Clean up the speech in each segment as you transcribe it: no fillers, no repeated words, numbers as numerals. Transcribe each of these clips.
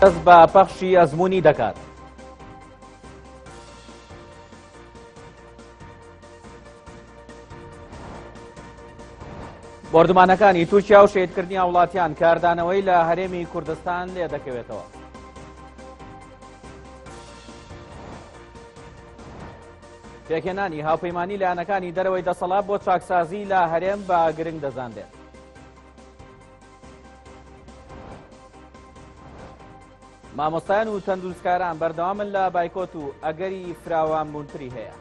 دەست بە پەخشی ئەزموونی دەکات. بۆردمانەکانی تورکیا و شێتکردنی وڵاتیان کاردانەوەی لە هەرێمی کوردستان لێ دەکەوێتەوە. پێکهێنانی هاوپەیمانی لایەنەکانی دەرەوەی دەسەڵات بۆ چاکسازی لە هەرێم بە گرنگ دەزاندێت. مامۆستایان و تەندروستکاران بەردەوامن لە بایکۆت و ئەگەری فراوانبوونتری هەیە.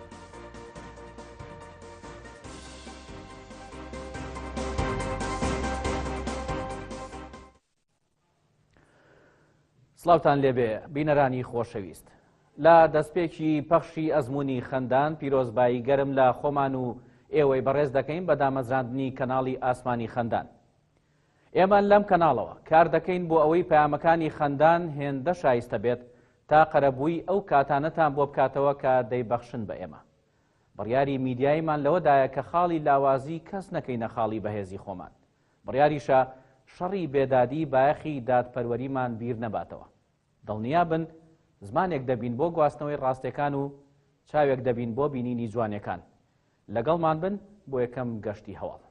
سڵاوتان لێبێ بینەرانی خۆشەویست. لە دەستپێکی پەخشی ئەزموونی خەندان پیرۆزبایی گەرم لە خۆمان و ئێوەی بەڕێز دەکەین بە دامەزراندنی کەناڵی ئاسمانی خەندان. ئێمە لەم کەناڵەوە کار دەکەین بۆ ئەوەی پەیامەکانی خەندان هێندە شایستە بێت تا قەرەبووی ئەو کاتانەتان بۆ بکاتەوە کە دەیبەخشن بە ئێمە. بڕیاری میدیایمان لەوەدایە کە خاڵی لاوازی کەس نەکەینە خاڵی بەهێزی خۆمان. بڕیاریشە شەڕی بێدادی بایەخی دادپەروەریمان بیر نەباتەوە. دڵنیا بن زمانێک دەبین بۆ گواستنەوەی ڕاستیەکان و چاوێک دەبین بۆ بینینی جوانەکان. لەگەڵمان بن بۆ یەکەم گەشتی هەواڵ.